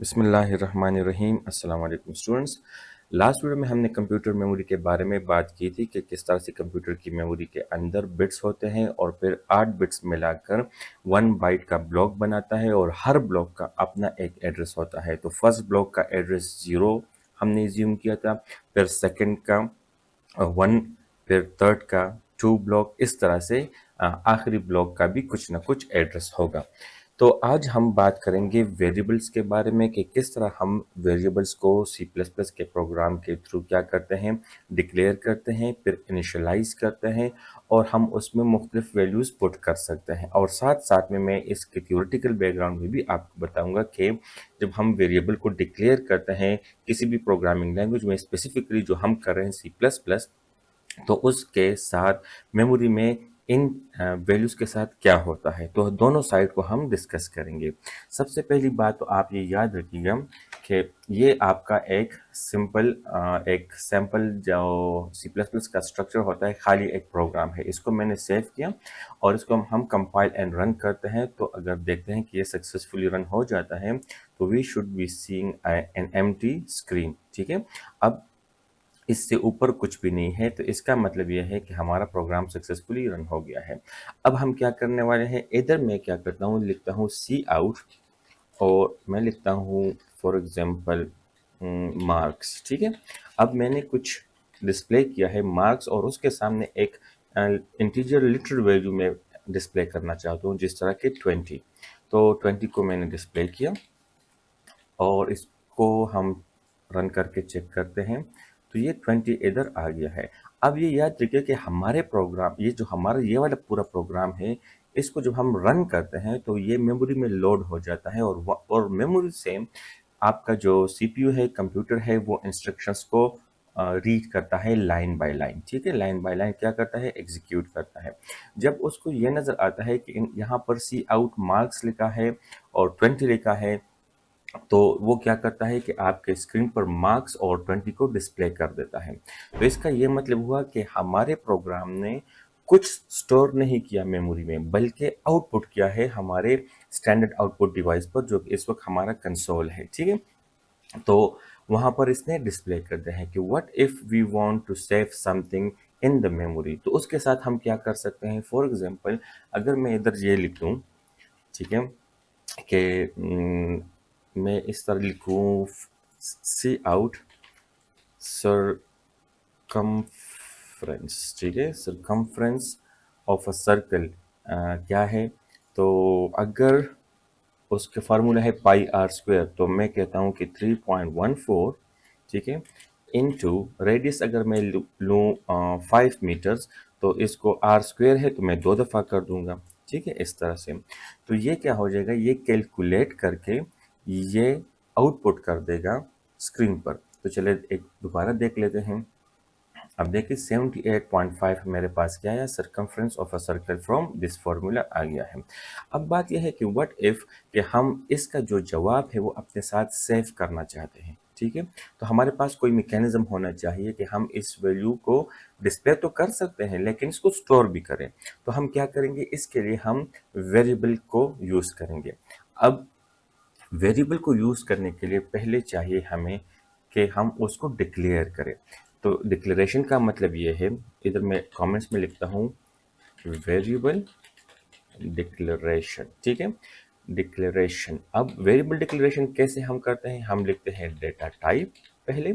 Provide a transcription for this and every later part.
बिस्मिल्लाहिर्रहमानिर्रहीम। अस्सलाम वालेकुम स्टूडेंट्स। लास्ट वीडियो में हमने कंप्यूटर मेमोरी के बारे में बात की थी कि किस तरह से कंप्यूटर की मेमोरी के अंदर बिट्स होते हैं और फिर 8 बिट्स मिलाकर 1 बाइट का ब्लॉक बनाता है और हर ब्लॉक का अपना एक एड्रेस होता है। तो फर्स्ट ब्लॉक का एड्रेस 0 हमने एज्यूम किया था, फिर सेकंड का 1, फिर थर्ड का 2 ब्लॉक, इस तरह से आखिरी ब्लॉक का भी कुछ ना कुछ एड्रेस होगा। तो आज हम बात करेंगे वेरिएबल्स के बारे में कि किस तरह हम वेरिएबल्स को सी प्लस प्लस के प्रोग्राम के थ्रू क्या करते हैं, डिक्लेयर करते हैं, फिर इनिशियलाइज करते हैं और हम उसमें मुख्तलिफ वैल्यूज़ पुट कर सकते हैं। और साथ साथ में मैं इसके थ्योरेटिकल बैकग्राउंड में भी आपको बताऊंगा कि जब हम वेरिएबल को डिक्लेयर करते हैं किसी भी प्रोग्रामिंग लैंग्वेज में, स्पेसिफिकली जो हम कर रहे हैं सी प्लस प्लस, तो उसके साथ मेमोरी में इन वैल्यूज़ के साथ क्या होता है। तो दोनों साइड को हम डिस्कस करेंगे। सबसे पहली बात तो आप ये याद रखिएगा कि ये आपका एक सिंपल एक सैम्पल जो सी प्लस प्लस का स्ट्रक्चर होता है, खाली एक प्रोग्राम है। इसको मैंने सेव किया और इसको हम कंपाइल एंड रन करते हैं। तो अगर देखते हैं कि ये सक्सेसफुली रन हो जाता है तो we should be seeing an empty screen. ठीक है, अब इससे ऊपर कुछ भी नहीं है, तो इसका मतलब यह है कि हमारा प्रोग्राम सक्सेसफुली रन हो गया है। अब हम क्या करने वाले हैं, इधर मैं क्या करता हूँ, लिखता हूँ सी आउट और मैं लिखता हूँ फॉर एग्जांपल मार्क्स। ठीक है, अब मैंने कुछ डिस्प्ले किया है मार्क्स और उसके सामने एक इंटीजर लिटरल वैल्यू में डिस्प्ले करना चाहता हूँ, जिस तरह के 20। तो 20 को मैंने डिस्प्ले किया और इसको हम रन करके चेक करते हैं तो ये 20 इधर आ गया है। अब ये याद रखिए कि हमारे प्रोग्राम, ये जो हमारा ये वाला पूरा प्रोग्राम है, इसको जब हम रन करते हैं तो ये मेमोरी में लोड हो जाता है और मेमोरी से आपका जो सीपीयू है, कंप्यूटर है, वो इंस्ट्रक्शंस को रीड करता है लाइन बाय लाइन। ठीक है, लाइन बाय लाइन क्या करता है, एग्जीक्यूट करता है। जब उसको ये नज़र आता है कि यहाँ पर सी आउट मार्क्स लिखा है और 20 लिखा है, तो वो क्या करता है कि आपके स्क्रीन पर मार्क्स और 20 को डिस्प्ले कर देता है। तो इसका ये मतलब हुआ कि हमारे प्रोग्राम ने कुछ स्टोर नहीं किया मेमोरी में, बल्कि आउटपुट किया है हमारे स्टैंडर्ड आउटपुट डिवाइस पर, जो कि इस वक्त हमारा कंसोल है। ठीक है, तो वहां पर इसने डिस्प्ले कर दिया है कि what if we want to save something in the memory. तो उसके साथ हम क्या कर सकते हैं, फॉर एग्जांपल अगर मैं इधर ये लिखूं, ठीक है, कि मैं इस तरह लिखूं सी आउट सरकमफ्रेंस। ठीक है, सरकमफ्रेंस ऑफ अ सर्कल क्या है, तो अगर उसके फार्मूला है पाई आर स्क्वायर, तो मैं कहता हूँ कि 3.14, ठीक है, इनटू रेडियस अगर मैं लूँ 5 मीटर्स, तो इसको आर स्क्वायर है तो मैं 2 दफ़ा कर दूंगा। ठीक है, इस तरह से तो ये क्या हो जाएगा, ये कैलकुलेट करके ये आउटपुट कर देगा स्क्रीन पर। तो चले एक दोबारा देख लेते हैं। अब देखिए 78.5 मेरे पास क्या आया, circumference of a circle from this formula आ गया है। अब बात यह है कि व्हाट इफ कि हम इसका जो जवाब है वो अपने साथ सेव करना चाहते हैं। ठीक है, तो हमारे पास कोई मैकेनिज्म होना चाहिए कि हम इस वैल्यू को डिस्प्ले तो कर सकते हैं लेकिन इसको स्टोर भी करें। तो हम क्या करेंगे, इसके लिए हम वेरिएबल को यूज़ करेंगे। अब वेरिएबल को यूज़ करने के लिए पहले चाहिए हमें कि हम उसको डिक्लेयर करें। तो डिक्लेरेशन का मतलब ये है, इधर मैं कमेंट्स में लिखता हूँ वेरिएबल डिक्लेरेशन। ठीक है, डिक्लेरेशन। अब वेरिएबल डिक्लेरेशन कैसे हम करते हैं, हम लिखते हैं डेटा टाइप पहले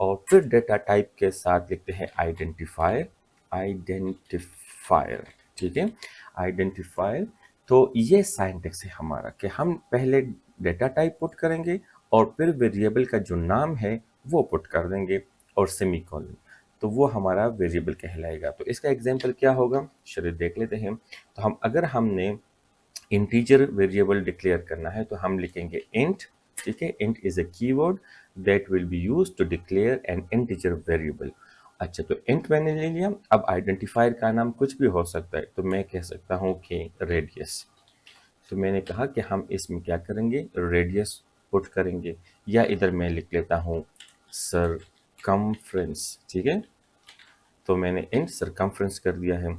और फिर डेटा टाइप के साथ लिखते हैं आइडेंटिफायर। आइडेंटिफायर, ठीक है, आइडेंटिफायर। तो ये साइंटेक्स है हमारा कि हम पहले डेटा टाइप पुट करेंगे और फिर वेरिएबल का जो नाम है वो पुट कर देंगे और सेमीकोलन, तो वो हमारा वेरिएबल कहलाएगा। तो इसका एग्जांपल क्या होगा, चलिए देख लेते हैं। तो अगर हमने इंटीजर वेरिएबल डिक्लेयर करना है तो हम लिखेंगे इंट। ठीक है, int is a keyword that will be used to declare an integer variable. अच्छा, तो इंट मैंने ले लिया। अब आइडेंटिफायर का नाम कुछ भी हो सकता है, तो मैं कह सकता हूँ कि रेडियस। तो मैंने कहा कि हम इसमें क्या करेंगे, रेडियस पुट करेंगे, या इधर मैं लिख लेता हूँ सरकमफ्रेंस। ठीक है, तो मैंने इंट सरकमफ्रेंस कर दिया है।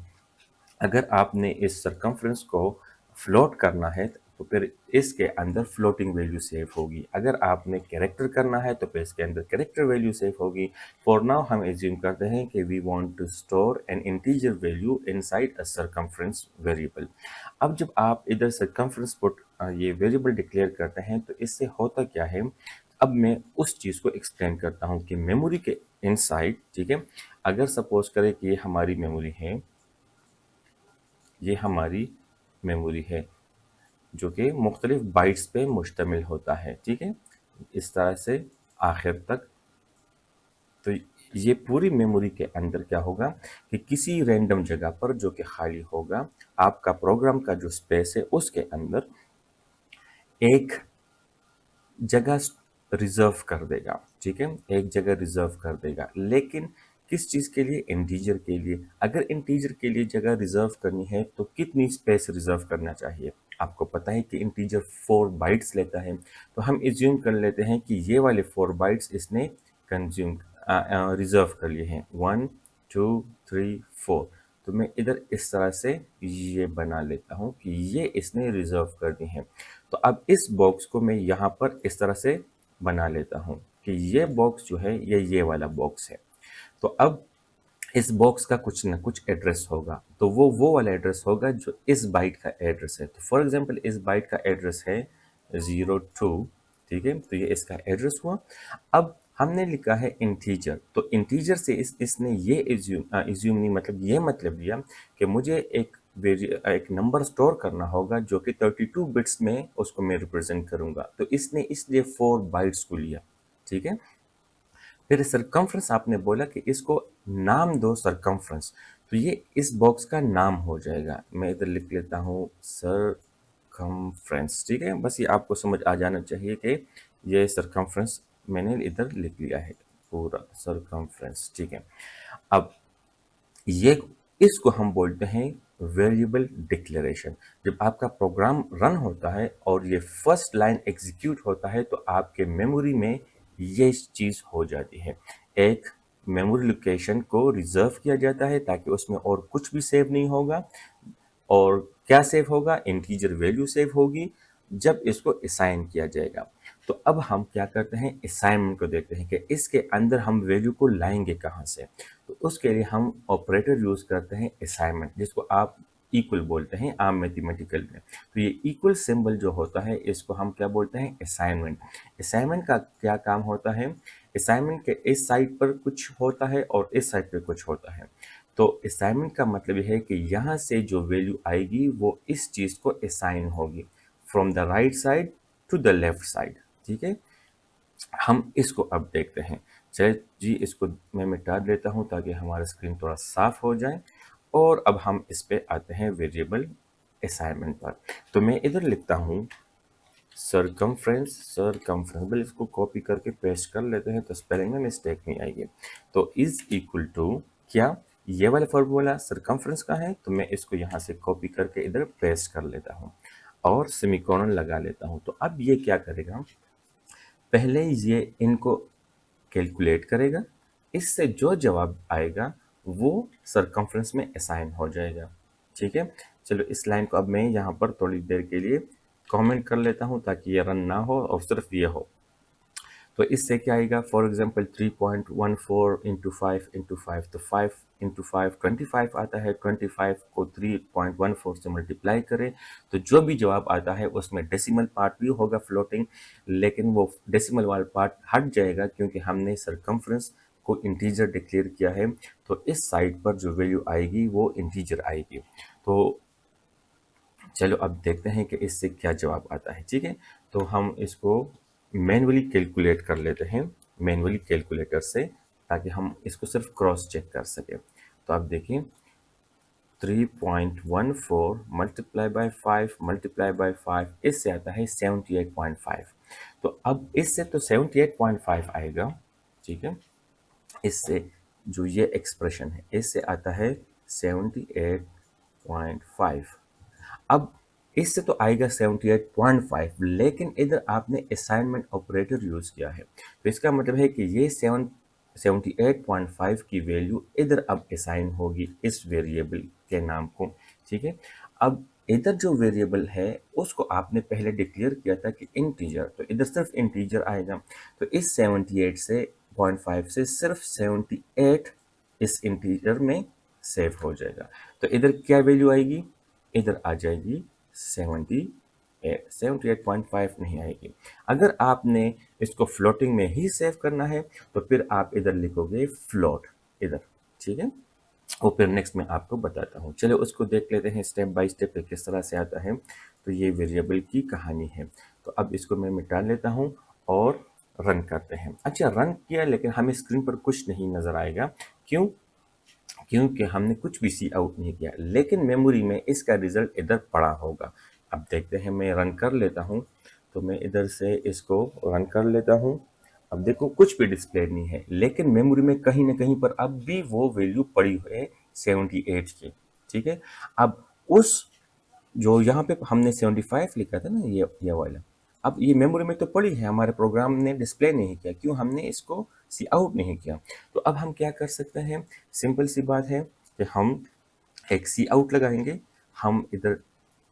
अगर आपने इस सरकमफ्रेंस को फ्लोट करना है तो फिर इसके अंदर फ्लोटिंग वैल्यू सेव होगी। अगर आपने कैरेक्टर करना है तो फिर इसके अंदर कैरेक्टर वैल्यू सेव होगी। फॉर नाउ हम एज्यूम करते हैं कि we want to store an integer value inside a circumference variable. अब जब आप इधर सर्कमफ्रेंस पुट ये वेरिएबल डिक्लेयर करते हैं तो इससे होता क्या है, अब मैं उस चीज़ को एक्सप्लेन करता हूँ कि मेमोरी के इनसाइड, ठीक है, अगर सपोज करें कि ये हमारी मेमोरी है, ये हमारी मेमोरी है जो कि मुख्तलिफ बाइट्स पे मुश्तमिल होता है, ठीक है, इस तरह से आखिर तक। तो ये पूरी मेमोरी के अंदर क्या होगा कि किसी रैंडम जगह पर जो कि खाली होगा, आपका प्रोग्राम का जो स्पेस है उसके अंदर एक जगह रिजर्व कर देगा, ठीक है, एक जगह रिजर्व कर देगा। लेकिन किस चीज़ के लिए? इंटीजर के लिए। अगर इंटीजर के लिए जगह रिजर्व करनी है तो कितनी स्पेस रिजर्व करना चाहिए? आपको पता है कि इंटीजर 4 बाइट्स लेता है, तो हम एज्यूम कर लेते हैं कि ये वाले 4 बाइट्स इसने कंज्यूम रिजर्व कर लिए हैं, 1 2 3 4। तो मैं इधर इस तरह से ये बना लेता हूँ कि ये इसने रिजर्व कर दी है। तो अब इस बॉक्स को मैं यहाँ पर इस तरह से बना लेता हूँ कि ये बॉक्स जो है ये वाला बॉक्स है। तो अब इस बॉक्स का कुछ ना कुछ एड्रेस होगा, तो वो वाला एड्रेस होगा जो इस बाइट का एड्रेस है। तो फॉर एग्जांपल इस बाइट का एड्रेस है 02, ठीक है, तो ये इसका एड्रेस हुआ। अब हमने लिखा है इंटीजर, तो इंटीजर से इसने ये इज्यूम नहीं, मतलब ये मतलब लिया कि मुझे एक नंबर स्टोर करना होगा जो कि 32 बिट्स में उसको मैं रिप्रेजेंट करूंगा, तो इसने इसलिए 4 बाइट्स को लिया, ठीक है। फिर सरकमफ्रेंस आपने बोला कि इसको नाम दो सरकमफ्रेंस, तो ये इस बॉक्स का नाम हो जाएगा। मैं इधर लिख लेता हूँ सरकमफ्रेंस, ठीक है, बस ये आपको समझ आ जाना चाहिए कि ये सरकमफ्रेंस मैंने इधर लिख लिया है, पूरा सरकमफ्रेंस, ठीक है। अब ये इसको हम बोलते हैं वेरिएबल डिक्लेरेशन। जब आपका प्रोग्राम रन होता है और ये फर्स्ट लाइन एग्जीक्यूट होता है तो आपके मेमोरी में ये चीज़ हो जाती है, एक मेमोरी लोकेशन को रिजर्व किया जाता है ताकि उसमें और कुछ भी सेव नहीं होगा। और क्या सेव होगा? इंटीजर वैल्यू सेव होगी जब इसको असाइन किया जाएगा। तो अब हम क्या करते हैं, असाइनमेंट को देखते हैं कि इसके अंदर हम वैल्यू को लाएंगे कहाँ से। तो उसके लिए हम ऑपरेटर यूज करते हैं असाइनमेंट, जिसको आप इक्वल बोलते हैं आम मैथमेटिकल में। तो ये इक्वल सिंबल जो होता है इसको हम क्या बोलते हैं? असाइनमेंट। असाइनमेंट का क्या काम होता है? असाइनमेंट के इस साइड पर कुछ होता है और इस साइड पर कुछ होता है। तो असाइनमेंट का मतलब यह है कि यहाँ से जो वैल्यू आएगी वो इस चीज़ को असाइन होगी, from the right side to the left side, ठीक है। हम इसको अब देखते हैं। चलिए जी, इसको मैं मिटा देता हूँ ताकि हमारा स्क्रीन थोड़ा साफ हो जाए। और अब हम इस पे आते हैं वेरिएबल असाइनमेंट पर। तो मैं इधर लिखता हूँ सरकमफ्रेंस, बल इसको कॉपी करके पेस्ट कर लेते हैं तो स्पेलिंग में मिस्टेक नहीं आएगी। तो इज इक्वल टू क्या, ये वाला फॉर्मूला सरकमफ्रेंस का है, तो मैं इसको यहाँ से कॉपी करके इधर पेस्ट कर लेता हूँ और सेमीकोलन लगा लेता हूँ। तो अब ये क्या करेगा, पहले ये इनको कैलकुलेट करेगा, इससे जो जवाब आएगा वो सरकमफ्रेंस में असाइन हो जाएगा, ठीक है। चलो इस लाइन को अब मैं यहाँ पर थोड़ी देर के लिए कमेंट कर लेता हूँ ताकि ये रन ना हो और सिर्फ ये हो। तो इससे क्या आएगा, फॉर एग्जांपल 3.14 इंटू 5 तो 5 इंटू 5 25 आता है। 25 को 3.14 से मल्टीप्लाई करें तो जो भी जवाब आता है उसमें डेसिमल पार्ट भी होगा फ्लोटिंग, लेकिन वो डेसिमल वाला पार्ट हट जाएगा क्योंकि हमने सरकमफ्रेंस को इंटीजर डिक्लेयर किया है। तो इस साइड पर जो वैल्यू आएगी वो इंटीजर आएगी। तो चलो अब देखते हैं कि इससे क्या जवाब आता है, ठीक है। तो हम इसको मैन्युअली कैलकुलेट कर लेते हैं, मैन्युअली कैलकुलेटर से, ताकि हम इसको सिर्फ क्रॉस चेक कर सकें। तो आप देखिए 3.14 मल्टीप्लाई बाय 5 मल्टीप्लाई बाय 5, इससे आता है 78.5। तो अब इससे तो 78.5 आएगा, ठीक है। इससे जो ये एक्सप्रेशन है इससे आता है 78.5। अब इससे तो आएगा 78.5, लेकिन इधर आपने असाइनमेंट ऑपरेटर यूज किया है, तो इसका मतलब है कि ये 78.5 की वैल्यू इधर अब असाइन होगी इस वेरिएबल के नाम को, ठीक है। अब इधर जो वेरिएबल है उसको आपने पहले डिक्लेयर किया था कि इंटीजर, तो इधर सिर्फ इंटीजर आएगा। तो इस 78 से 0.5 से सिर्फ 78 इस इंटीजर में सेव हो जाएगा। तो इधर क्या वैल्यू आएगी, इधर आ जाएगी 78, 78.5 नहीं आएगी। अगर आपने इसको फ्लोटिंग में ही सेव करना है तो फिर आप इधर लिखोगे फ्लोट इधर, ठीक है। और फिर नेक्स्ट मैं आपको बताता हूँ। चलो उसको देख लेते हैं स्टेप बाय स्टेप पे किस तरह से आता है। तो ये वेरिएबल की कहानी है। तो अब इसको मैं मिटा लेता हूँ और रन करते हैं। अच्छा, रन किया लेकिन हमें स्क्रीन पर कुछ नहीं नज़र आएगा। क्यों? क्योंकि हमने कुछ भी सी आउट नहीं किया, लेकिन मेमोरी में इसका रिजल्ट इधर पड़ा होगा। अब देखते हैं, मैं रन कर लेता हूँ। तो मैं इधर से इसको रन कर लेता हूँ। अब देखो कुछ भी डिस्प्ले नहीं है, लेकिन मेमोरी में कहीं ना कहीं पर अब भी वो वैल्यू पड़ी हुई है 78 की, ठीक है। अब उस जो यहाँ पे हमने 75 लिखा था ना, ये वाला, अब ये मेमोरी में तो पड़ी है, हमारे प्रोग्राम ने डिस्प्ले नहीं किया। क्यों? हमने इसको सी आउट नहीं किया। तो अब हम क्या कर सकते हैं? सिंपल सी बात है कि हम एक सी आउट लगाएंगे। हम इधर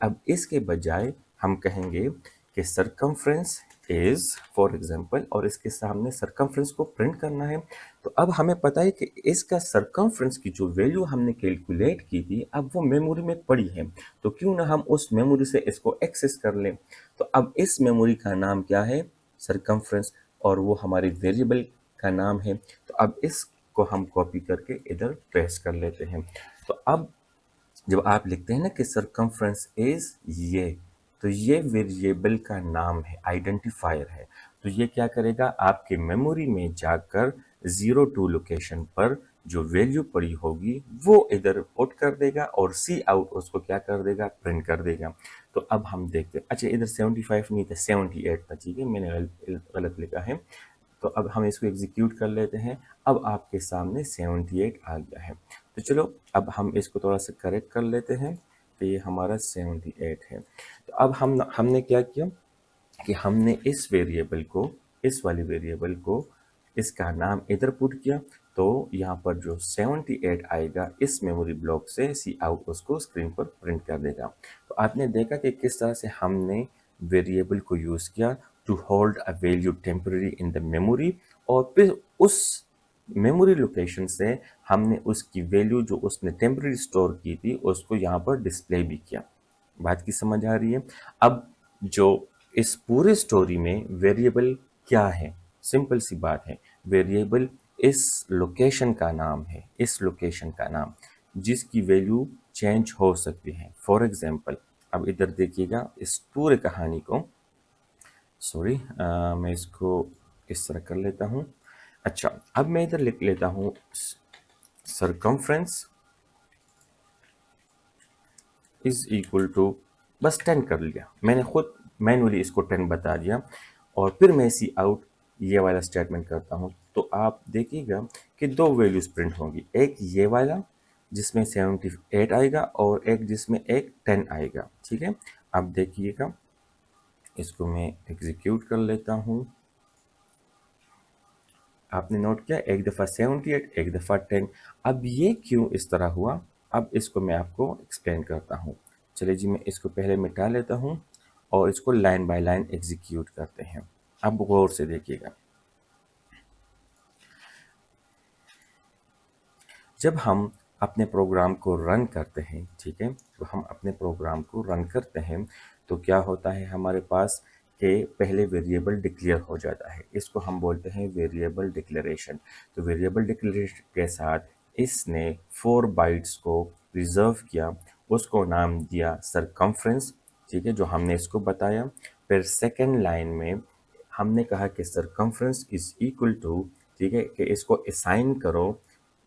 अब इसके बजाय हम कहेंगे कि सरकमफ्रेंस इज फॉर एग्जांपल, और इसके सामने सरकमफ्रेंस को प्रिंट करना है। तो अब हमें पता है कि इसका सरकमफ्रेंस की जो वैल्यू हमने कैलकुलेट की थी अब वो मेमोरी में पड़ी है। तो क्यों ना हम उस मेमोरी से इसको एक्सेस कर लें। तो अब इस मेमोरी का नाम क्या है? सरकमफ्रेंस, और वो हमारे वेरिएबल का नाम है। तो अब इसको हम कॉपी करके इधर पेस्ट कर लेते हैं। तो अब जब आप लिखते हैं ना कि सरकमफ्रेंस इज ये, तो ये वेरिएबल का नाम है, आइडेंटिफायर है। तो ये क्या करेगा? आपके मेमोरी में जाकर 02 लोकेशन पर जो वैल्यू पड़ी होगी वो इधर पुट कर देगा और सी आउट उसको क्या कर देगा? प्रिंट कर देगा। तो अब हम देखते हैं, अच्छा इधर 75 नहीं था, 78 था, ठीक है, मैंने गलत लिखा है। तो अब हम इसको एग्जीक्यूट कर लेते हैं। अब आपके सामने 78 आ गया है। तो चलो अब हम इसको थोड़ा सा करेक्ट कर लेते हैं। तो ये हमारा 78 है। तो अब हमने क्या किया कि हमने इस वेरिएबल को, इस वाले वेरिएबल को, इसका नाम इधर पुट किया। तो यहाँ पर जो 78 आएगा इस मेमोरी ब्लॉक से सी आउट उसको स्क्रीन पर प्रिंट कर देगा। तो आपने देखा कि किस तरह से हमने वेरिएबल को यूज़ किया to hold a value temporary in the memory, और फिर उस मेमोरी लोकेशन से हमने उसकी वैल्यू जो उसने टेम्पररी स्टोर की थी उसको यहाँ पर डिस्प्ले भी किया। बात की समझ आ रही है? अब जो इस पूरे स्टोरी में वेरिएबल क्या है? सिंपल सी बात है, वेरिएबल इस लोकेशन का नाम है, इस लोकेशन का नाम जिसकी वैल्यू चेंज हो सकती है। फॉर एग्जाम्पल, अब इधर देखिएगा इस पूरे कहानी को, सॉरी मैं इसको इस तरह कर लेता हूँ। अच्छा, अब मैं इधर लिख लेता हूँ सरकमफ्रेंस इज इक्वल टू, बस 10 कर लिया मैंने, खुद मैनुअली इसको 10 बता दिया। और फिर मैं सी आउट ये वाला स्टेटमेंट करता हूँ। तो आप देखिएगा कि दो वैल्यूज प्रिंट होंगी, एक ये वाला जिसमें 78 आएगा और एक जिसमें एक 10 आएगा, ठीक है। अब देखिएगा इसको मैं एग्जीक्यूट कर लेता हूँ। आपने नोट किया, एक दफ़ा 78, एक दफ़ा 10। अब ये क्यों इस तरह हुआ, अब इसको मैं आपको एक्सप्लेन करता हूँ। चलिए जी, मैं इसको पहले मिटा लेता हूँ और इसको लाइन बाय लाइन एग्जीक्यूट करते हैं। अब गौर से देखिएगा, जब हम अपने प्रोग्राम को रन करते हैं, ठीक है, तो हम अपने प्रोग्राम को रन करते हैं तो क्या होता है हमारे पास कि पहले वेरिएबल डिक्लेयर हो जाता है। इसको हम बोलते हैं वेरिएबल डिक्लेरेशन। तो वेरिएबल डिक्लेरेशन के साथ इसने 4 बाइट्स को रिजर्व किया, उसको नाम दिया सरकमफ्रेंस, ठीक है, जो हमने इसको बताया। फिर सेकेंड लाइन में हमने कहा कि सरकमफ्रेंस इज इक्वल टू, ठीक है, कि इसको असाइन करो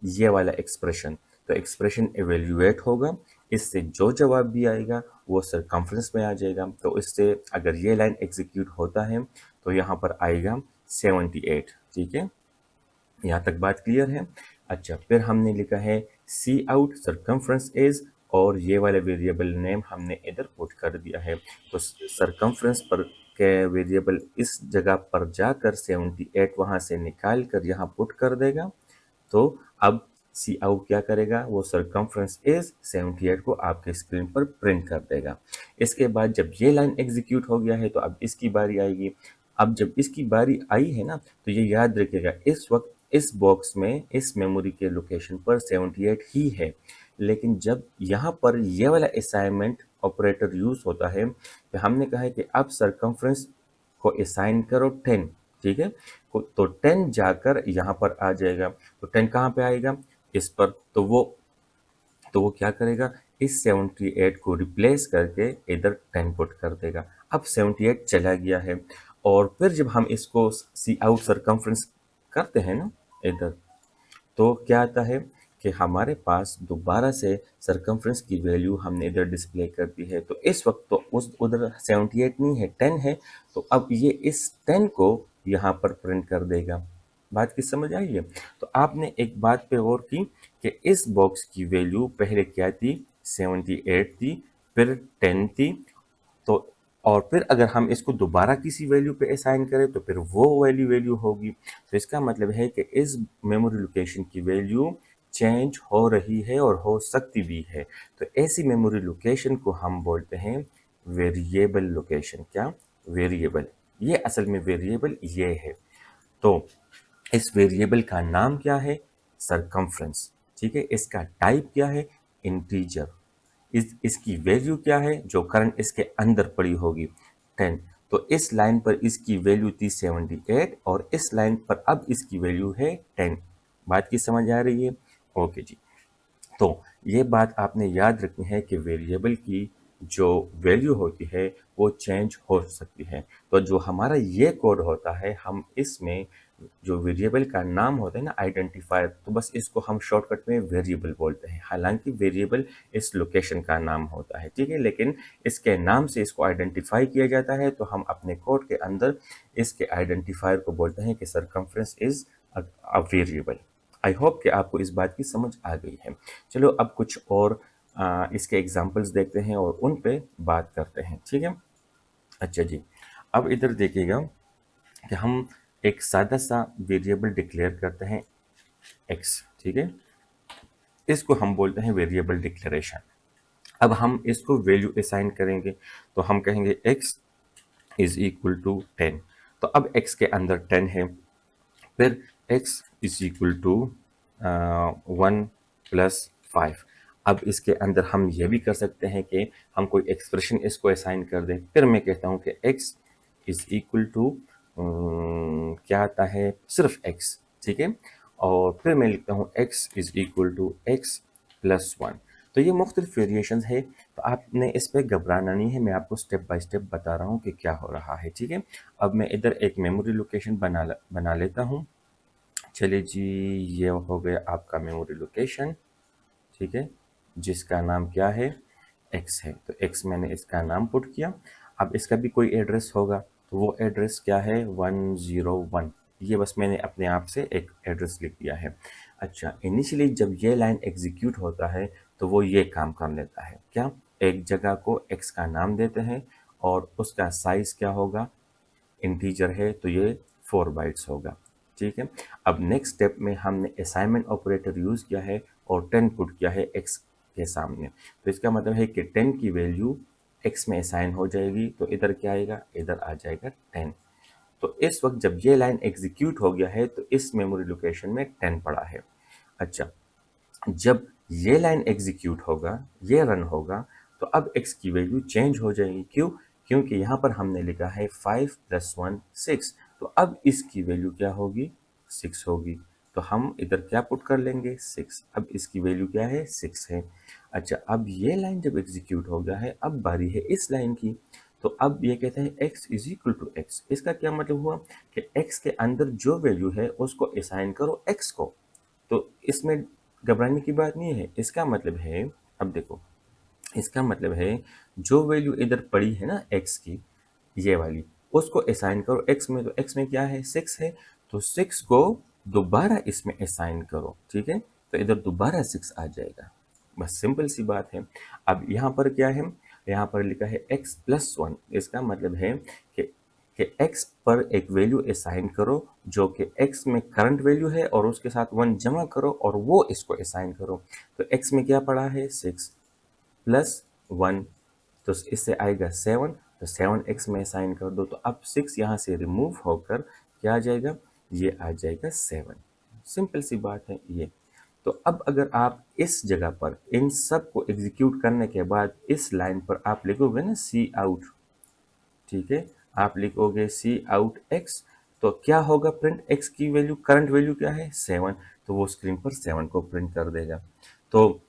ये वाला एक्सप्रेशन। तो एक्सप्रेशन एवेल्यूएट होगा, इससे जो जवाब भी आएगा वो सरकमफ्रेंस में आ जाएगा। तो इससे अगर ये लाइन एग्जीक्यूट होता है तो यहाँ पर आएगा 78, ठीक है। यहाँ तक बात क्लियर है? अच्छा, फिर हमने लिखा है सी आउट सरकमफ्रेंस इज, और ये वाला वेरिएबल नेम हमने इधर पुट कर दिया है। तो सरकमफ्रेंस पर के वेरिएबल इस जगह पर जाकर 78 वहाँ से निकाल कर यहाँ पुट कर देगा। तो अब सी आउट क्या करेगा, वो सरकमफ्रेंस इज 78 को आपके स्क्रीन पर प्रिंट कर देगा। इसके बाद जब ये लाइन एग्जीक्यूट हो गया है तो अब इसकी बारी आएगी। अब जब इसकी बारी आई है ना, तो ये याद रखिएगा इस वक्त इस बॉक्स में इस मेमोरी के लोकेशन पर 78 ही है, लेकिन जब यहाँ पर ये वाला असाइनमेंट ऑपरेटर यूज होता है तो हमने कहा है कि अब सरकमफ्रेंस को असाइन करो 10, ठीक है। तो 10 जाकर यहाँ पर आ जाएगा, तो 10 कहाँ पे आएगा, इस पर। तो वो क्या करेगा, इस 78 को रिप्लेस करके इधर 10 पुट कर देगा। अब 78 चला गया है, और फिर जब हम इसको सी आउट सरकमफ्रेंस करते हैं ना इधर, तो क्या आता है कि हमारे पास दोबारा से सरकमफ्रेंस की वैल्यू हमने इधर डिस्प्ले कर दी है। तो इस वक्त तो उस उधर 78 नहीं है, 10 है, तो अब ये इस 10 को यहाँ पर प्रिंट कर देगा। बात की समझ आई है? तो आपने एक बात पे गौर की कि इस बॉक्स की वैल्यू पहले क्या थी, 78 थी, फिर 10 थी, तो और फिर अगर हम इसको दोबारा किसी वैल्यू पे असाइन करें तो फिर वो वैल्यू होगी। तो इसका मतलब है कि इस मेमोरी लोकेशन की वैल्यू चेंज हो रही है और हो सकती भी है। तो ऐसी मेमोरी लोकेशन को हम बोलते हैं वेरिएबल लोकेशन। क्या? वेरिएबल। ये असल में वेरिएबल ये है। तो इस वेरिएबल का नाम क्या है, सरकमफ्रेंस, ठीक है। इसका टाइप क्या है, इंटीजर। इसकी वैल्यू क्या है जो करंट इसके अंदर पड़ी होगी, 10। तो इस लाइन पर इसकी वैल्यू थी 78 और इस लाइन पर अब इसकी वैल्यू है 10। बात की समझ आ रही है? ओके जी। तो ये बात आपने याद रखनी है कि वेरिएबल की जो वैल्यू होती है वो चेंज हो सकती है। तो जो हमारा ये कोड होता है, हम इसमें जो वेरिएबल का नाम होता है ना, आइडेंटिफायर, तो बस इसको हम शॉर्टकट में वेरिएबल बोलते हैं। हालांकि वेरिएबल इस लोकेशन का नाम होता है, ठीक है, लेकिन इसके नाम से इसको आइडेंटिफाई किया जाता है। तो हम अपने कोड के अंदर इसके आइडेंटिफायर को बोलते हैं कि circumference is a variable. I hope कि आपको इस बात की समझ आ गई है। चलो अब कुछ और इसके एग्जाम्पल्स देखते हैं और उन पे बात करते हैं, ठीक है। अच्छा जी, अब इधर देखिएगा कि हम एक सादा सा वेरिएबल डिक्लेयर करते हैं x, ठीक है। इसको हम बोलते हैं वेरिएबल डिक्लेरेशन। अब हम इसको वैल्यू असाइन करेंगे, तो हम कहेंगे x इज इक्वल टू 10। तो अब x के अंदर 10 है, फिर x इज इक्वल टू 1+5। अब इसके अंदर हम ये भी कर सकते हैं कि हम कोई एक्सप्रेशन इसको असाइन कर दें। फिर मैं कहता हूँ कि x इज इक्वल टू क्या आता है, सिर्फ x, ठीक है। और फिर मैं लिखता हूँ x is equal to x+1। तो ये मुख्तलिफ वेरिएशन है, तो आपने इस पर घबराना नहीं है, मैं आपको स्टेप बाय स्टेप बता रहा हूँ कि क्या हो रहा है, ठीक है। अब मैं इधर एक मेमोरी लोकेशन बना लेता हूँ। चलिए जी, ये हो गया आपका मेमोरी लोकेशन, ठीक है, जिसका नाम क्या है, x है। तो x मैंने इसका नाम पुट किया। अब इसका भी कोई एड्रेस होगा, तो वो एड्रेस क्या है, 101। ये बस मैंने अपने आप से एक एड्रेस लिख दिया है। अच्छा, इनिशियली जब ये लाइन एग्जीक्यूट होता है तो वो ये काम कर लेता है, क्या, एक जगह को x का नाम देते हैं और उसका साइज क्या होगा, इंटीजर है तो ये 4 बाइट्स होगा, ठीक है। अब नेक्स्ट स्टेप में हमने असाइनमेंट ऑपरेटर यूज किया है और 10 पुट किया है x के सामने। तो इसका मतलब है कि 10 की वैल्यू x में असाइन हो जाएगी, तो इधर क्या आएगा, इधर आ जाएगा 10। तो इस वक्त जब ये लाइन एग्जीक्यूट हो गया है तो इस मेमोरी लोकेशन में 10 पड़ा है। अच्छा, जब ये लाइन एग्जीक्यूट होगा, ये रन होगा, तो अब x की वैल्यू चेंज हो जाएगी। क्यों? क्योंकि यहाँ पर हमने लिखा है 5+1 6, तो अब इसकी वैल्यू क्या होगी, 6 होगी। तो हम इधर क्या पुट कर लेंगे, 6। अब इसकी वैल्यू क्या है, 6 है। अच्छा, अब ये लाइन जब एग्जीक्यूट हो गया है, अब बारी है इस लाइन की। तो अब ये कहते हैं x is equal to x। इसका क्या मतलब हुआ कि x के अंदर जो वैल्यू है उसको असाइन करो x को। तो इसमें घबराने की बात नहीं है। इसका मतलब है, अब देखो, इसका मतलब है जो वैल्यू इधर पड़ी है ना x की, ये वाली, उसको असाइन करो x में। तो x में क्या है, 6 है, तो 6 को दोबारा इसमें असाइन करो, ठीक है। तो इधर दोबारा 6 आ जाएगा। बस सिंपल सी बात है। अब यहाँ पर क्या है, यहाँ पर लिखा है x+1। इसका मतलब है कि कि x पर एक वैल्यू असाइन करो जो कि x में करंट वैल्यू है और उसके साथ 1 जमा करो और वो इसको असाइन करो। तो x में क्या पड़ा है 6 प्लस 1, तो इससे आएगा 7, तो 7x में असाइन कर दो। तो अब 6 यहाँ से रिमूव होकर क्या आ जाएगा, ये आ जाएगा 7। सिंपल सी बात है ये। तो अब अगर आप इस जगह पर इन सब को एग्जीक्यूट करने के बाद इस लाइन पर आप लिखोगे ना सी आउट, ठीक है, आप लिखोगे सी आउट एक्स, तो क्या होगा प्रिंट, एक्स की वैल्यू करंट वैल्यू क्या है 7, तो वो स्क्रीन पर 7 को प्रिंट कर देगा। तो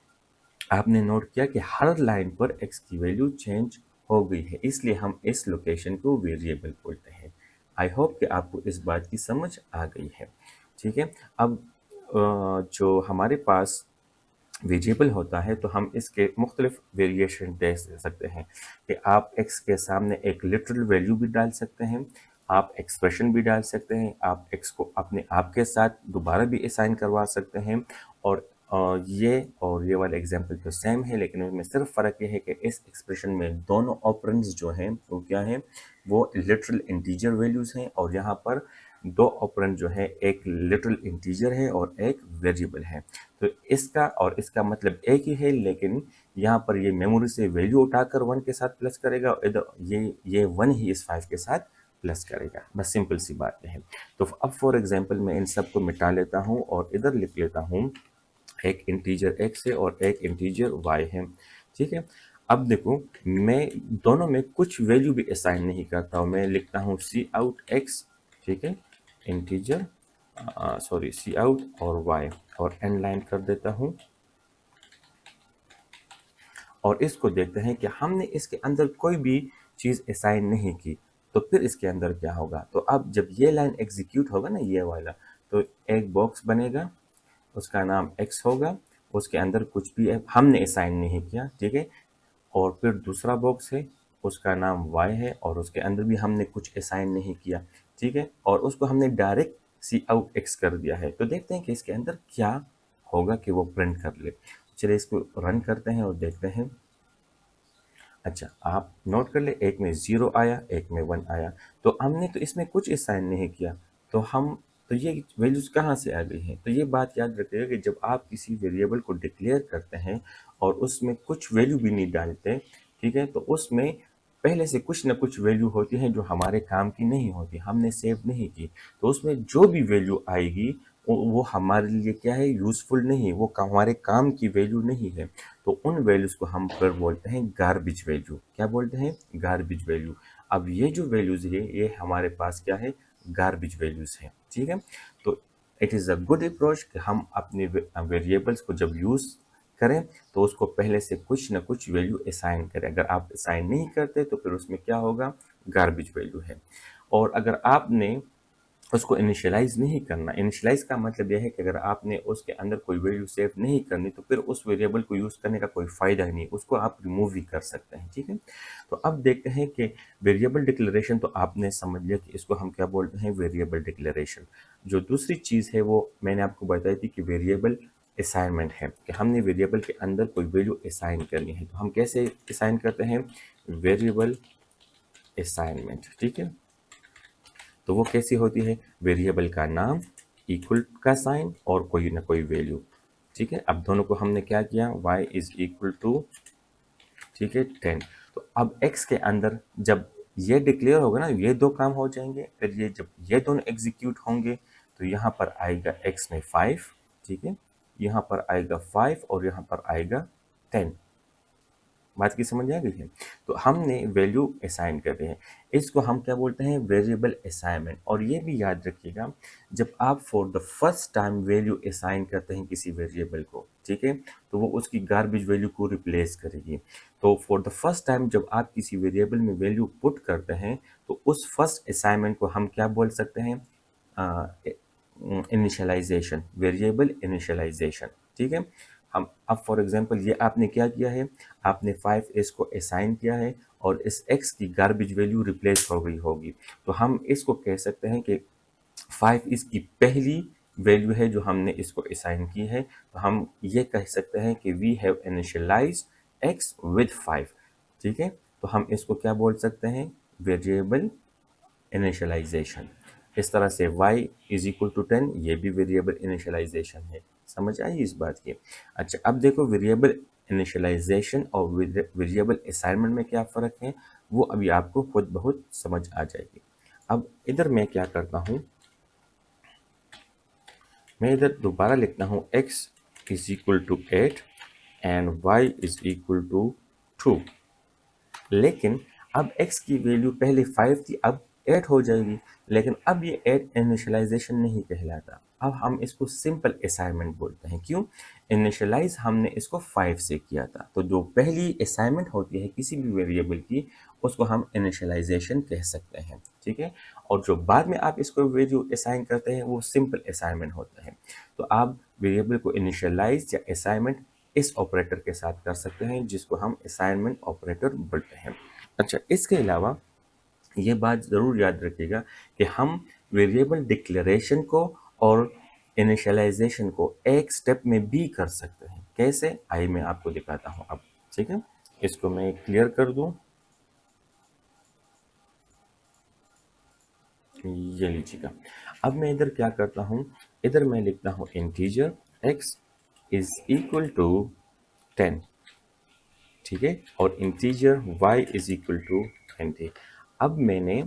आपने नोट किया कि हर लाइन पर x की वैल्यू चेंज हो गई है, इसलिए हम इस लोकेशन को वेरिएबल बोलते हैं। आई होप कि आपको इस बात की समझ आ गई है। ठीक है, अब जो हमारे पास वेरिएबल होता है तो हम इसके मुख्तलिफ वेरिएशन दे सकते हैं कि आप x के सामने एक लिटरल वैल्यू भी डाल सकते हैं, आप एक्सप्रेशन भी डाल सकते हैं, आप x को अपने आप के साथ दोबारा भी असाइन करवा सकते हैं। और ये वाला एग्जांपल तो सेम है, लेकिन उसमें सिर्फ फ़र्क ये है कि इस एक्सप्रेशन में दोनों ऑपरेंड्स जो हैं वो क्या हैं, वो लिटरल इंटीजर वैल्यूज़ हैं, और यहाँ पर दो ऑपरेंड जो है एक लिटरल इंटीजर है और एक वेरिएबल है। तो इसका और इसका मतलब एक ही है, लेकिन यहाँ पर ये मेमोरी से वैल्यू उठाकर 1 के साथ प्लस करेगा और इधर ये 1 ही इस 5 के साथ प्लस करेगा। बस सिंपल सी बात है। तो अब फॉर एग्जांपल मैं इन सब को मिटा लेता हूँ और इधर लिख लेता हूँ एक इंटीजर x है और एक इंटीजर y है। ठीक है, अब देखो मैं दोनों में कुछ वैल्यू भी असाइन नहीं करता हूँ, मैं लिखता हूँ सी आउट x, ठीक है, इंटीजर सॉरी सी आउट और y, और एंड लाइन कर देता हूँ। और इसको देखते हैं कि हमने इसके अंदर कोई भी चीज़ असाइन नहीं की, तो फिर इसके अंदर क्या होगा। तो अब जब ये लाइन एग्जीक्यूट होगा ना, ये वाला, तो एक बॉक्स बनेगा, उसका नाम x होगा, उसके अंदर कुछ भी हमने असाइन नहीं किया, ठीक है। और फिर दूसरा बॉक्स है, उसका नाम y है और उसके अंदर भी हमने कुछ असाइन नहीं किया, ठीक है, और उसको हमने डायरेक्ट सी आउट x कर दिया है। तो देखते हैं कि इसके अंदर क्या होगा कि वो प्रिंट कर ले। चलिए इसको रन करते हैं और देखते हैं। अच्छा, आप नोट कर ले, एक में 0 आया, एक में 1 आया, तो हमने तो इसमें कुछ असाइन नहीं किया, तो ये वैल्यूज़ कहाँ से आ गई हैं। तो ये बात याद रखिएगा कि जब आप किसी वेरिएबल को डिक्लेयर करते हैं और उसमें कुछ वैल्यू भी नहीं डालते, ठीक है, तो उसमें पहले से कुछ ना कुछ वैल्यू होती है जो हमारे काम की नहीं होती, हमने सेव नहीं की, तो उसमें जो भी वैल्यू आएगी वो हमारे लिए क्या है, यूज़फुल नहीं, वो हमारे काम की वैल्यू नहीं है। तो उन वैल्यूज़ को हम फिर बोलते हैं गार्बेज वैल्यू। क्या बोलते हैं, गार्बेज वैल्यू। अब ये जो वैल्यूज़ है ये हमारे पास क्या है, गार्बेज वैल्यूज़ हैं, ठीक है। तो it is a good approach कि हम अपने वेरिएबल्स को जब यूज़ करें तो उसको पहले से कुछ ना कुछ वैल्यू असाइन करें। अगर आप असाइन नहीं करते तो फिर उसमें क्या होगा, गार्बेज वैल्यू है। और अगर आपने उसको इनिशियलाइज़ नहीं करना, इनिशियलाइज़ का मतलब यह है कि अगर आपने उसके अंदर कोई वैल्यू सेव नहीं करनी तो फिर उस वेरिएबल को यूज़ करने का कोई फ़ायदा ही नहीं, उसको आप रिमूव भी कर सकते हैं, ठीक है। तो अब देखते हैं कि वेरिएबल डिक्लेरेशन तो आपने समझ लिया कि इसको हम क्या बोलते हैं, वेरिएबल डिक्लेरेशन। जो दूसरी चीज़ है वो मैंने आपको बताई थी कि वेरिएबल असाइनमेंट है, कि हमने वेरिएबल के अंदर कोई वैल्यू असाइन करनी है। तो हम कैसे असाइन करते हैं, वेरिएबल असाइनमेंट, ठीक है। तो वो कैसी होती है, वेरिएबल का नाम, इक्वल का साइन और कोई ना कोई वैल्यू, ठीक है। अब दोनों को हमने क्या किया, y इज इक्वल टू, ठीक है, 10। तो अब x के अंदर जब ये डिक्लेयर होगा ना, ये दो काम हो जाएंगे, फिर ये जब ये दोनों एग्जीक्यूट होंगे तो यहाँ पर आएगा x में 5, ठीक है, यहाँ पर आएगा 5 और यहाँ पर आएगा 10। बात की समझ आ गई है। तो हमने वैल्यू असाइन कर रहे हैं, इसको हम क्या बोलते हैं, वेरिएबल असाइनमेंट। और ये भी याद रखिएगा, जब आप for the first time value assign करते हैं किसी वेरिएबल को, ठीक है, तो वो उसकी गार्बेज वैल्यू को रिप्लेस करेगी। तो फॉर द फर्स्ट टाइम जब आप किसी वेरिएबल में वैल्यू पुट करते हैं तो उस फर्स्ट असाइनमेंट को हम क्या बोल सकते हैं, इनिशियलाइजेशन, वेरिएबल इनिशियलाइजेशन, ठीक है। हम अब फॉर एग्जांपल ये आपने क्या किया है, आपने 5s को असाइन किया है और इस x की गार्बेज वैल्यू रिप्लेस हो गई होगी, तो हम इसको कह सकते हैं कि 5 इसकी पहली वैल्यू है जो हमने इसको असाइन की है। तो हम ये कह सकते हैं कि we have initialized x with 5, ठीक है। तो हम इसको क्या बोल सकते हैं, वेरिएबल इनिशियलाइजेशन। इस तरह से y इज इक्वल टू 10, ये भी वेरिएबल इनिशियलाइजेशन है। समझ आई इस बात की? अच्छा, अब देखो वेरिएबल इनिशियलाइजेशन और वेरिएबल असाइनमेंट में क्या फ़र्क है, वो अभी आपको खुद बहुत समझ आ जाएगी। अब इधर मैं क्या करता हूँ, मैं इधर दोबारा लिखता हूँ x is equal to 8 and y is equal to 2। लेकिन अब x की वैल्यू पहले 5 थी, अब 8 हो जाएगी। लेकिन अब ये 8 इनिशियलाइजेशन नहीं कहलाता, अब हम इसको सिंपल असाइनमेंट बोलते हैं। क्यों? इनिशियलाइज हमने इसको 5 से किया था, तो जो पहली असाइनमेंट होती है किसी भी वेरिएबल की, उसको हम इनिशियलाइजेशन कह सकते हैं। ठीक है, और जो बाद में आप इसको वैल्यू असाइन करते हैं वो सिंपल असाइनमेंट होता है। तो आप वेरिएबल को इनिशियलाइज या असाइनमेंट इस ऑपरेटर के साथ कर सकते हैं, जिसको हम असाइनमेंट ऑपरेटर बोलते हैं। अच्छा, इसके अलावा ये बात ज़रूर याद रखिएगा कि हम वेरिएबल डिक्लेरेशन को और इनिशियलाइजेशन को एक स्टेप में भी कर सकते हैं। कैसे? आइए मैं आपको दिखाता हूँ अब। ठीक है, इसको मैं क्लियर कर दूं। ये लीजिएगा। अब मैं इधर क्या करता हूँ, इधर मैं लिखता हूँ integer x is equal to 10। ठीक है, और integer y is equal to 20। अब मैंने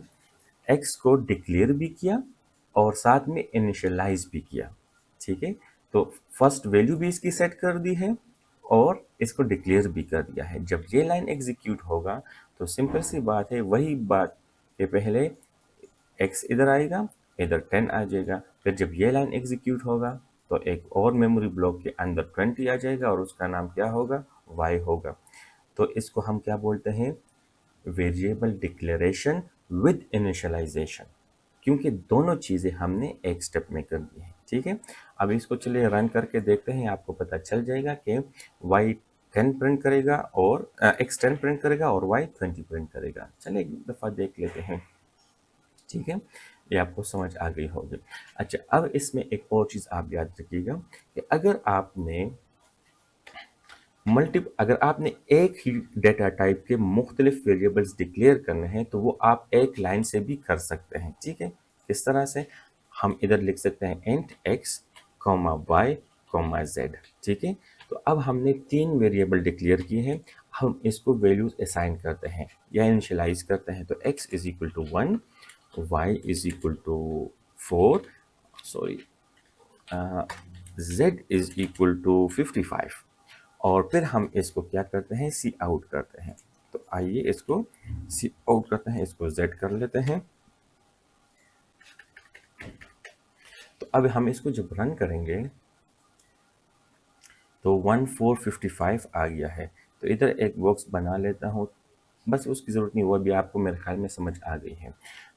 x को डिक्लेयर भी किया और साथ में इनिशियलाइज भी किया। ठीक है, तो फर्स्ट वैल्यू भी इसकी सेट कर दी है और इसको डिक्लेयर भी कर दिया है। जब ये लाइन एग्जीक्यूट होगा तो सिंपल सी बात है, वही बात के पहले x इधर आएगा, इधर 10 आ जाएगा। फिर जब ये लाइन एग्जीक्यूट होगा तो एक और मेमोरी ब्लॉक के अंदर 20 आ जाएगा और उसका नाम क्या होगा, y होगा। तो इसको हम क्या बोलते हैं, वेरिएबल डिक्लेरेशन विद इनिशियलाइजेशन, क्योंकि दोनों चीज़ें हमने एक स्टेप में कर दी है। ठीक है, अब इसको चलिए रन करके देखते हैं, आपको पता चल जाएगा कि y 10 प्रिंट करेगा और x 10 प्रिंट करेगा और y 20 प्रिंट करेगा। चलिए एक दफ़ा देख लेते हैं। ठीक है, ये आपको समझ आ गई होगी। अच्छा, अब इसमें एक और चीज़ आप याद रखिएगा कि अगर आपने एक ही डेटा टाइप के मुख्तलिफ वेरिएबल्स डिक्लेयर करने हैं तो वो आप एक लाइन से भी कर सकते हैं। ठीक है, किस तरह से? हम इधर लिख सकते हैं इंट x, y, z। ठीक है, तो अब हमने 3 वेरिएबल डिक्लेयर किए हैं, हम इसको वैल्यूज असाइन करते हैं या इनिशियलाइज करते हैं। तो x is equal to 1, y is equal to 4, sorry, z is equal to 55, और फिर हम इसको क्या करते हैं, सी आउट करते हैं। तो आइए इसको सी आउट करते हैं, इसको z कर लेते हैं। तो अब हम इसको जब रन करेंगे तो 1455 आ गया है। तो इधर एक बॉक्स बना लेता हूँ, बस उसकी ज़रूरत नहीं, वो भी आपको मेरे ख्याल में समझ आ गई है।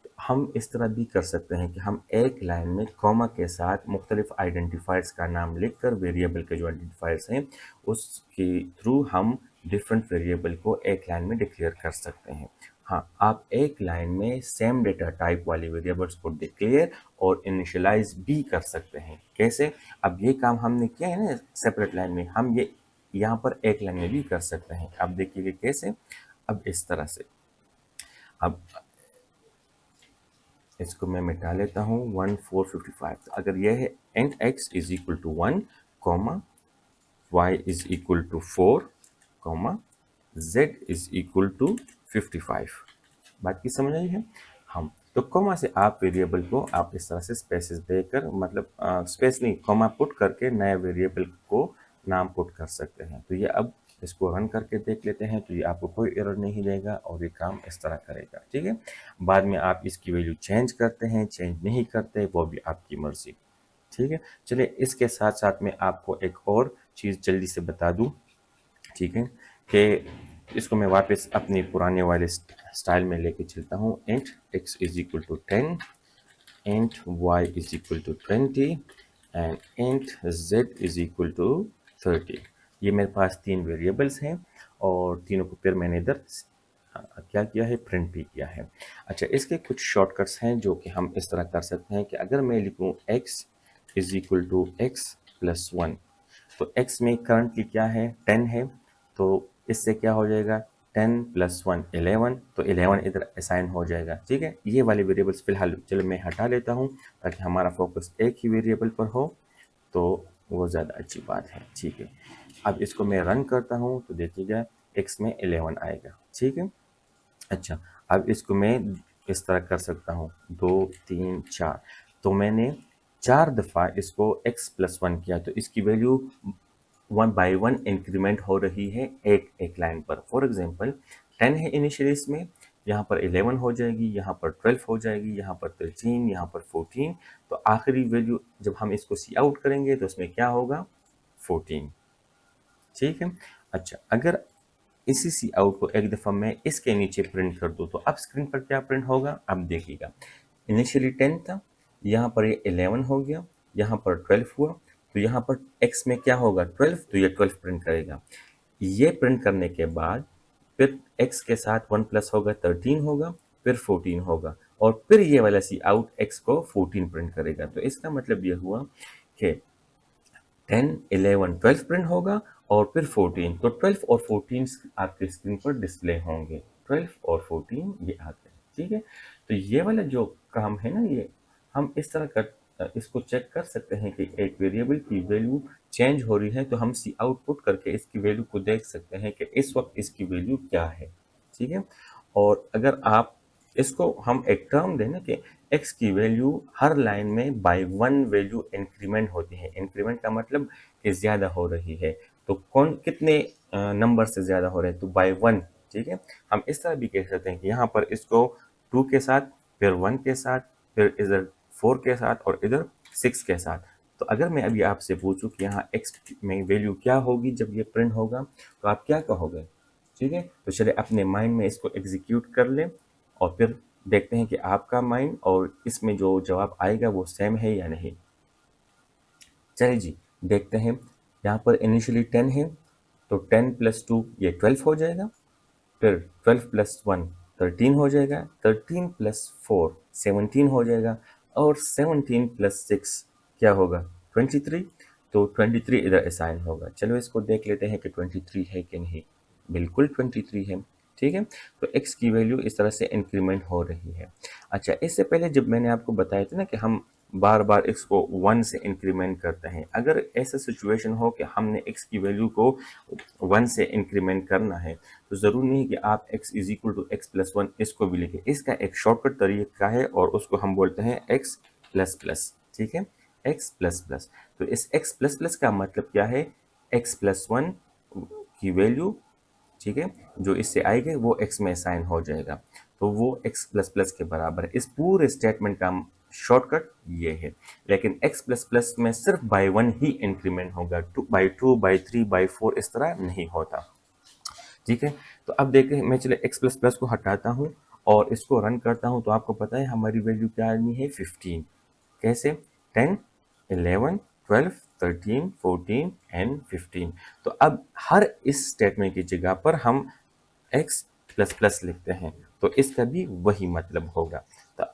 तो हम इस तरह भी कर सकते हैं कि हम एक लाइन में कॉमा के साथ मुख्तलिफ आइडेंटिफायर्स का नाम लिखकर वेरिएबल के जो आइडेंटिफायर्स हैं उसके थ्रू हम डिफरेंट वेरिएबल को एक लाइन में डिक्लेयर कर सकते हैं। हाँ, आप एक लाइन में सेम डेटा टाइप वाले वेरिएबल्स को डिक्लेयर और इनिशियलाइज भी कर सकते हैं। कैसे? अब ये काम हमने किया है ना सेपरेट लाइन में, हम ये यहाँ पर एक लाइन में भी कर सकते हैं। अब देखिए कैसे, अब इस तरह से, अब इसको मैं मिटा लेता हूँ 1455। तो अगर यह है int x is equal to 1, comma y is equal to 4, comma z is equal to 55। बात की समझ आई है? हम तो कॉमा से आप वेरिएबल को आप इस तरह से स्पेसेस देकर, मतलब स्पेस नहीं, कॉमा पुट करके नए वेरिएबल को नाम पुट कर सकते हैं। तो ये अब इसको रन करके देख लेते हैं, तो ये आपको कोई एरर नहीं देगा और ये काम इस तरह करेगा। ठीक है, बाद में आप इसकी वैल्यू चेंज करते हैं, चेंज नहीं करते, वो भी आपकी मर्जी। ठीक है, चलिए इसके साथ साथ में आपको एक और चीज़ जल्दी से बता दूं। ठीक है, कि इसको मैं वापस अपने पुराने वाले स्टाइल में लेके चलता हूँ। Int x is equal to 10, int y is equal to 20 and int z is equal to 30। ये मेरे पास 3 वेरिएबल्स हैं और तीनों को फिर मैंने इधर क्या किया है, प्रिंट भी किया है। अच्छा, इसके कुछ शॉर्टकट्स हैं जो कि हम इस तरह कर सकते हैं कि अगर मैं लिखूँ x is equal to x plus 1, तो x में करंटली क्या है, 10 है, तो इससे क्या हो जाएगा, 10 प्लस 1 11, तो 11 इधर असाइन हो जाएगा। ठीक है, ये वाले वेरिएबल्स फिलहाल चलो मैं हटा लेता हूँ ताकि हमारा फोकस एक ही वेरिएबल पर हो, तो वो ज़्यादा अच्छी बात है। ठीक है, अब इसको मैं रन करता हूँ तो देखिएगा x में 11 आएगा। ठीक है, अच्छा, अब इसको मैं इस तरह कर सकता हूँ 2 3 4, तो मैंने 4 दफ़ा इसको x प्लस 1 किया तो इसकी वैल्यू 1 by 1 इंक्रीमेंट हो रही है एक एक लाइन पर। फॉर एग्जांपल 10 है इनिशियली इसमें, यहाँ पर 11 हो जाएगी, यहाँ पर 12 हो जाएगी, यहाँ पर 13, यहाँ पर 14, तो आखिरी वैल्यू जब हम इसको सी आउट करेंगे तो इसमें क्या होगा 14। ठीक है, अच्छा, अगर इसी सी आउट को एक दफ़ा मैं इसके नीचे प्रिंट कर दूँ तो अब स्क्रीन पर क्या प्रिंट होगा, अब देखिएगा इनिशियली 10 था, यहाँ पर ये 11 हो गया, यहाँ पर 12 हुआ, तो यहाँ पर x में क्या होगा 12, तो ये 12 प्रिंट करेगा। ये प्रिंट करने के बाद फिर x के साथ 1 प्लस होगा 13 होगा, फिर 14 होगा, और फिर ये वाला सी आउट x को 14 प्रिंट करेगा। तो इसका मतलब ये हुआ कि 10 11 12 प्रिंट होगा और फिर 14, तो 12 और 14 आपके स्क्रीन पर डिस्प्ले होंगे, 12 और 14 ये आते हैं। ठीक है, तो ये वाला जो काम है ना, ये हम इस तरह कर इसको चेक कर सकते हैं कि एक वेरिएबल की वैल्यू चेंज हो रही है तो हम सी आउटपुट करके इसकी वैल्यू को देख सकते हैं कि इस वक्त इसकी वैल्यू क्या है। ठीक है, और अगर आप इसको हम एक टर्म दें ना कि x की वैल्यू हर लाइन में बाय 1 वैल्यू इंक्रीमेंट होती है, इंक्रीमेंट का मतलब कि ज़्यादा हो रही है, तो कौन कितने नंबर से ज़्यादा हो रहे हैं, तो बाय 1। ठीक है, हम इस तरह भी कह सकते हैं कि यहाँ पर इसको 2 के साथ, फिर 1 के साथ, फिर इधर 4 के साथ और इधर 6 के साथ। तो अगर मैं अभी आपसे पूछूं कि यहाँ x में वैल्यू क्या होगी जब ये प्रिंट होगा, तो आप क्या कहोगे। ठीक है, तो चलिए अपने माइंड में इसको एग्जीक्यूट कर लें और फिर देखते हैं कि आपका माइंड और इसमें जो जवाब आएगा वो सेम है या नहीं। चलिए जी देखते हैं, यहाँ पर इनिशियली 10 है, तो 10 प्लस 2 ये 12 हो जाएगा, फिर 12 प्लस 1 13 हो जाएगा, 13 प्लस 4 17 हो जाएगा, और 17 प्लस 6 क्या होगा 23, तो 23 इधर असाइन होगा। चलो इसको देख लेते हैं कि 23 है कि नहीं, बिल्कुल 23 है। ठीक है, तो x की वैल्यू इस तरह से इंक्रीमेंट हो रही है। अच्छा, इससे पहले जब मैंने आपको बताया था ना कि हम बार बार x को 1 से इंक्रीमेंट करते हैं, अगर ऐसा सिचुएशन हो कि हमने x की वैल्यू को 1 से इंक्रीमेंट करना है तो ज़रूरी नहीं कि आप x is equal to x plus 1 इसको भी लिखें, इसका एक शॉर्टकट तरीका है और उसको हम बोलते हैं x प्लस प्लस। ठीक है, x प्लस प्लस, तो इस x प्लस प्लस का मतलब क्या है, x प्लस 1 की वैल्यू, ठीक है, जो इससे आएगा वो x में असाइन हो जाएगा, तो वो x प्लस प्लस के बराबर है। इस पूरे स्टेटमेंट का शॉर्टकट ये है, लेकिन x प्लस प्लस में सिर्फ बाय 1 ही इंक्रीमेंट होगा, 2 बाय 2 बाय 3 बाय 4 इस तरह नहीं होता। ठीक है, तो अब देखें, मैं चले x प्लस प्लस को हटाता हूँ और इसको रन करता हूँ, तो आपको पता है हमारी वैल्यू क्या आनी है 15। कैसे, 10 11 12 13 14 एंड 15। तो अब हर इस स्टेटमेंट की जगह पर हम x प्लस प्लस लिखते हैं, तो इसका भी वही मतलब होगा। तो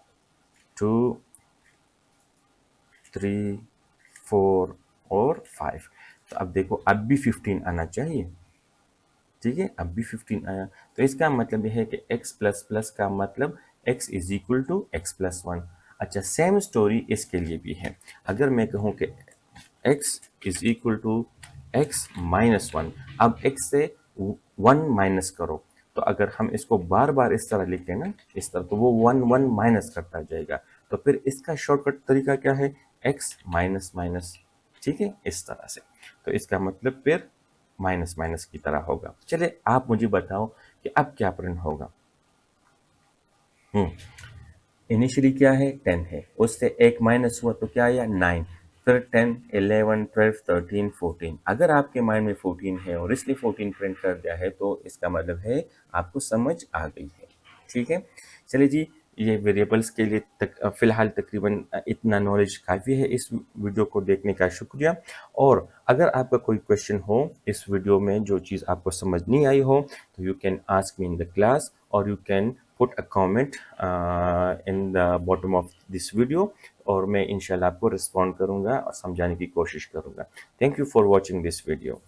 2 3 4 और 5, तो अब देखो अब भी 15 आना चाहिए। ठीक है, अब भी 15 आया, तो इसका मतलब यह है कि x प्लस प्लस का मतलब x is equal to x plus 1। अच्छा, सेम स्टोरी इसके लिए भी है। अगर मैं कहूँ कि x is equal to x minus 1, अब x से 1 माइनस करो, तो अगर हम इसको बार बार इस तरह लिखें ना, इस तरह, तो वो 1 1 माइनस करता जाएगा, तो फिर इसका शॉर्टकट तरीका क्या है, x माइनस माइनस। ठीक है, इस तरह से, तो इसका मतलब फिर माइनस माइनस की तरह होगा। चलिए आप मुझे बताओ कि अब क्या प्रिंट होगा। इनिशियली क्या है 10 है, उससे एक माइनस हुआ तो क्या आया 9, फिर 10 11 12 13 14। अगर आपके माइंड में 14 है और इसलिए 14 प्रिंट कर दिया है तो इसका मतलब है आपको समझ आ गई है। ठीक है, चलिए जी, ये वेरिएबल्स के लिए फ़िलहाल तकरीबन इतना नॉलेज काफ़ी है। इस वीडियो को देखने का शुक्रिया, और अगर आपका कोई क्वेश्चन हो इस वीडियो में, जो चीज़ आपको समझ नहीं आई हो, तो you can ask me in the class, और you can put a comment in the bottom of this video, और मैं इंशाल्लाह आपको रिस्पॉन्ड करूँगा और समझाने की कोशिश करूँगा। Thank you for watching this video.